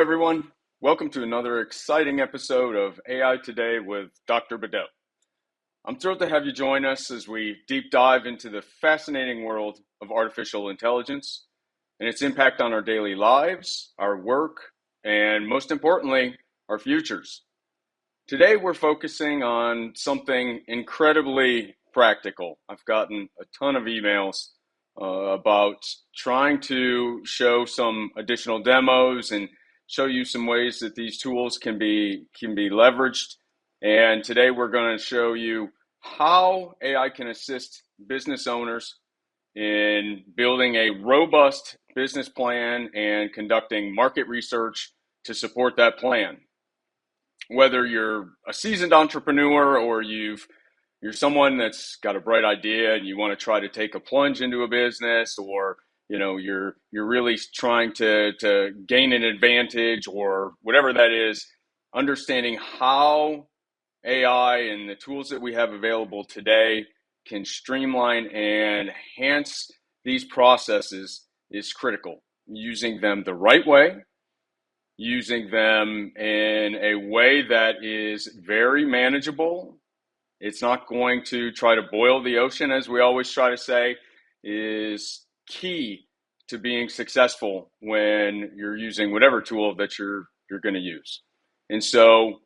everyone. Welcome to another exciting episode of AI Today with Dr. Badeau. I'm thrilled to have you join us as we deep dive into the fascinating world of artificial intelligence and its impact on our daily lives, our work, and most importantly, our futures. Today, we're focusing on something incredibly practical. I've gotten a ton of emails about trying to show some additional demos and show you some ways that these tools can be leveraged. And today we're going to show you how AI can assist business owners in building a robust business plan and conducting market research to support that plan. Whether you're a seasoned entrepreneur or you're someone that's got a bright idea and you want to try to take a plunge into a business, or you're really trying to gain an advantage or whatever that is, understanding how AI and the tools that we have available today can streamline and enhance these processes is critical. Using them the right way, using them in a way that is very manageable. It's not going to try to boil the ocean, as we always try to say, is key to being successful when you're using whatever tool that you're going to use. And so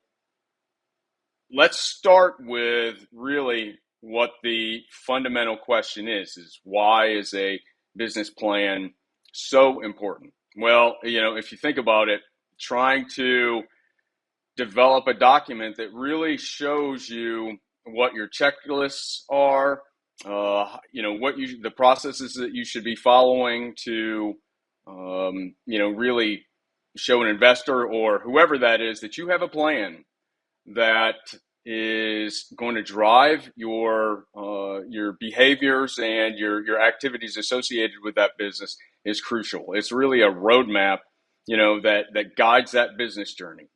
let's start with really what the fundamental question is why is a business plan so important? Well, if you think about it, trying to develop a document that really shows you what your checklists are, the processes that you should be following to, really show an investor or whoever that is that you have a plan that is going to drive your behaviors and your activities associated with that business is crucial. It's really a roadmap, that guides that business journey,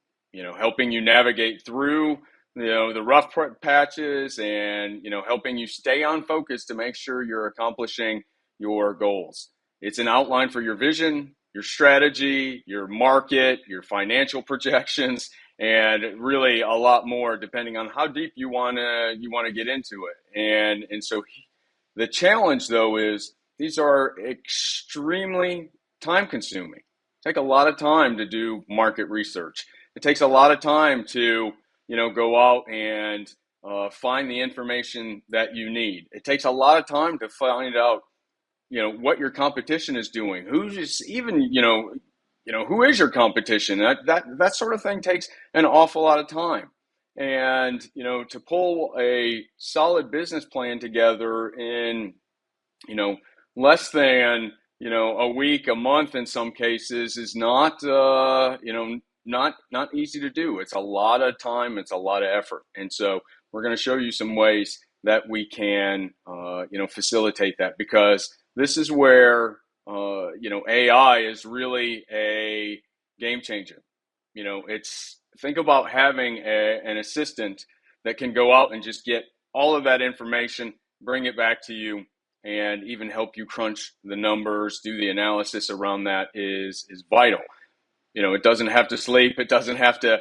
helping you navigate through the rough patches and, helping you stay on focus to make sure you're accomplishing your goals. It's an outline for your vision, your strategy, your market, your financial projections, and really a lot more depending on how deep you want to get into it. And so the challenge, though, is these are extremely time consuming. Take a lot of time to do market research. It takes a lot of time to go out and find the information that you need. It takes a lot of time to find out, what your competition is doing. Who's even, who is your competition? That sort of thing takes an awful lot of time. And, to pull a solid business plan together in, less than, a week, a month in some cases is not easy to do. It's a lot of time. It's a lot of effort. And so we're going to show you some ways that we can, facilitate that, because this is where, AI is really a game changer. Think about having an assistant that can go out and just get all of that information, bring it back to you, and even help you crunch the numbers, do the analysis around that is vital. It doesn't have to sleep. It doesn't have to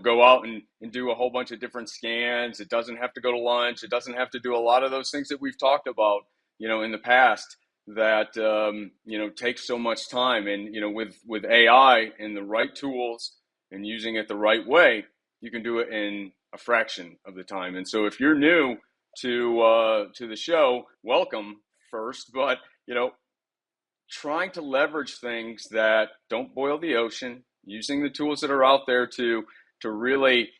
go out and do a whole bunch of different scans. It doesn't have to go to lunch. It doesn't have to do a lot of those things that we've talked about, in the past that, takes so much time. And, with AI and the right tools and using it the right way, you can do it in a fraction of the time. And so if you're new to the show, welcome first, but, trying to leverage things that don't boil the ocean, using the tools that are out there to really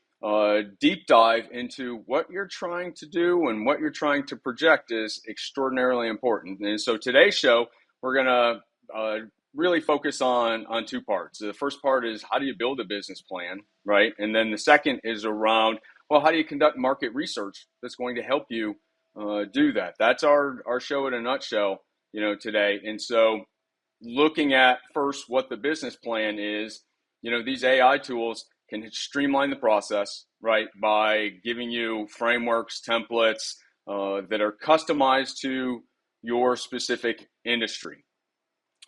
deep dive into what you're trying to do and what you're trying to project is extraordinarily important. And so today's show, we're going to really focus on two parts. The first part is, how do you build a business plan, right? And then the second is around, well, how do you conduct market research that's going to help you do that? That's our show in a nutshell, today. And so looking at first what the business plan is, these AI tools can streamline the process, right, by giving you frameworks, templates that are customized to your specific industry.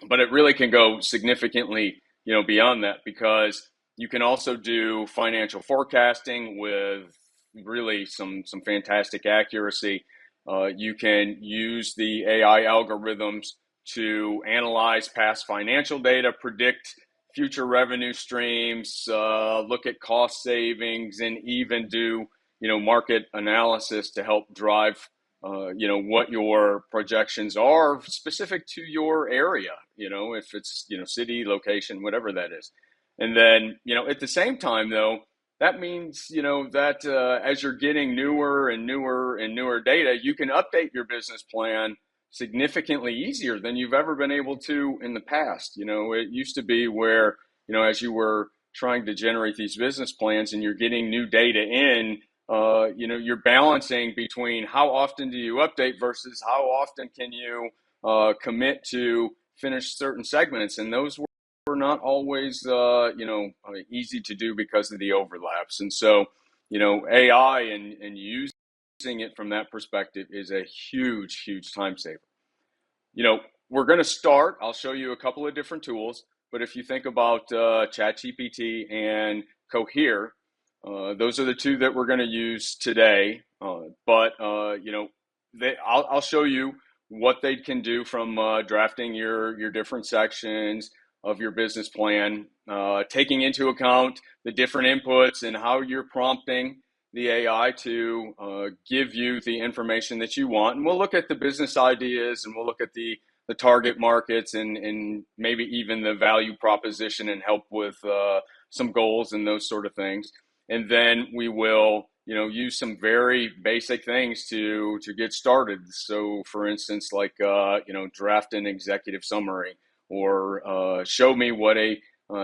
But it really can go significantly beyond that, because you can also do financial forecasting with really some fantastic accuracy. You can use the AI algorithms to analyze past financial data, predict future revenue streams, look at cost savings, and even do market analysis to help drive what your projections are specific to your area, if it's city, location, whatever that is. And then at the same time, though, that means that as you're getting newer and newer and newer data, you can update your business plan significantly easier than you've ever been able to in the past. It used to be where as you were trying to generate these business plans and you're getting new data in, you're balancing between how often do you update versus how often can you commit to finish certain segments, and those were not always easy to do because of the overlaps. And so AI and using it from that perspective is a huge time saver. We're going to start, I'll show you a couple of different tools, but if you think about ChatGPT and Cohere, those are the two that we're going to use today. I'll show you what they can do from drafting your different sections of your business plan, taking into account the different inputs and how you're prompting the AI to give you the information that you want. And we'll look at the business ideas, and we'll look at the target markets, and maybe even the value proposition, and help with some goals and those sort of things. And then we will use some very basic things to get started. So for instance, like draft an executive summary, or show me what a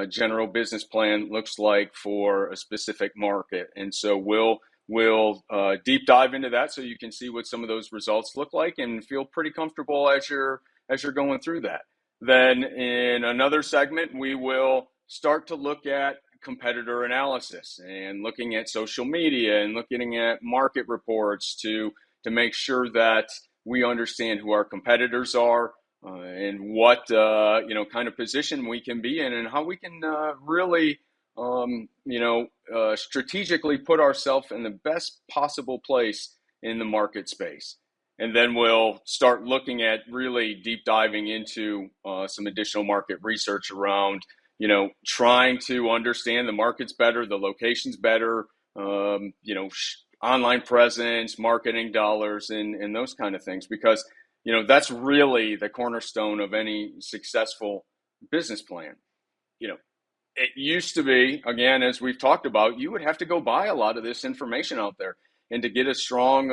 general business plan looks like for a specific market. And so we'll deep dive into that so you can see what some of those results look like and feel pretty comfortable as you're going through that. Then in another segment, we will start to look at competitor analysis and looking at social media and looking at market reports to make sure that we understand who our competitors are, and what kind of position we can be in, and how we can really strategically put ourselves in the best possible place in the market space. And then we'll start looking at really deep diving into some additional market research around trying to understand the markets better, the locations better, online presence, marketing dollars, and those kind of things, because that's really the cornerstone of any successful business plan. It used to be, again, as we've talked about, you would have to go buy a lot of this information out there, and to get a strong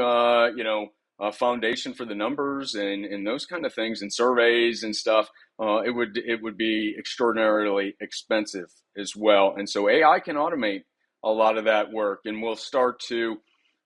foundation for the numbers and those kind of things, and surveys and stuff, it would be extraordinarily expensive as well. And so AI can automate a lot of that work, and we'll start to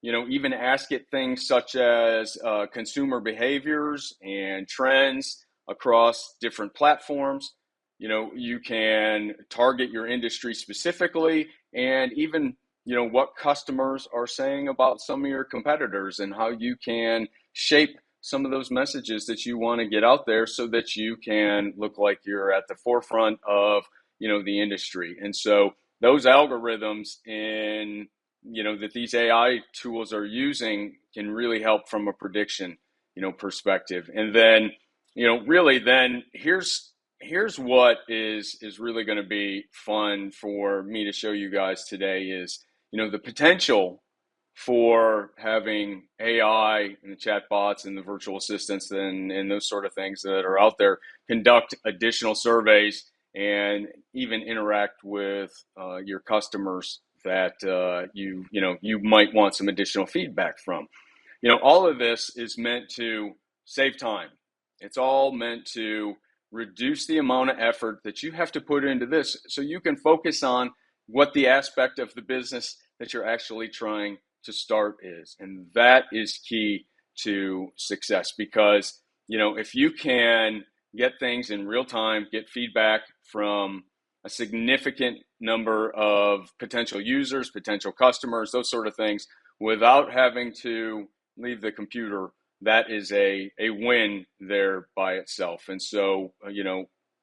even ask it things such as consumer behaviors and trends across different platforms. You can target your industry specifically, and even what customers are saying about some of your competitors, and how you can shape some of those messages that you want to get out there so that you can look like you're at the forefront of the industry. And so those algorithms that these AI tools are using can really help from a prediction perspective. And then really then here's what is really going to be fun for me to show you guys today is the potential for having AI and the chatbots and the virtual assistants and those sort of things that are out there conduct additional surveys and even interact with your customers that you might want some additional feedback from. All of this is meant to save time. It's all meant to reduce the amount of effort that you have to put into this, so you can focus on what the aspect of the business that you're actually trying to start is. And that is key to success, because if you can get things in real time, get feedback from a significant number of potential users, potential customers, those sort of things, without having to leave the computer, that is a win there by itself. And so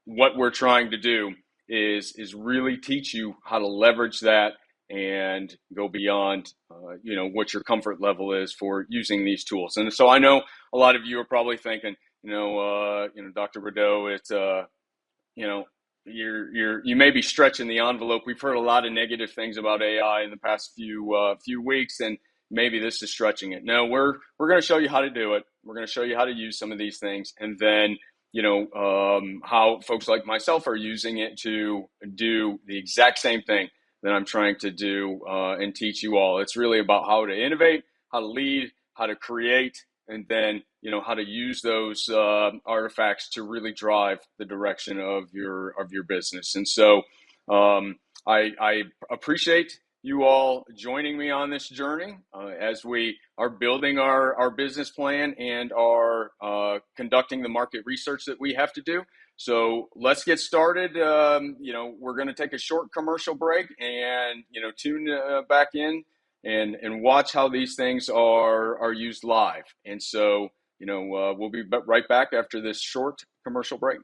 what we're trying to do is really teach you how to leverage that and go beyond, what your comfort level is for using these tools. And so I know a lot of you are probably thinking, Dr. Badeau, it's, you know, you may be stretching the envelope. We've heard a lot of negative things about AI in the past few weeks, and maybe this is stretching it. No, we're going to show you how to do it. We're going to show you how to use some of these things, and then how folks like myself are using it to do the exact same thing that I'm trying to do and teach you all. It's really about how to innovate, how to lead, how to create, and then how to use those artifacts to really drive the direction of your business. And so I appreciate you all joining me on this journey as we are building our business plan and are conducting the market research that we have to do. So let's get started. We're going to take a short commercial break and tune back in and watch how these things are used live. And so we'll be right back after this short commercial break.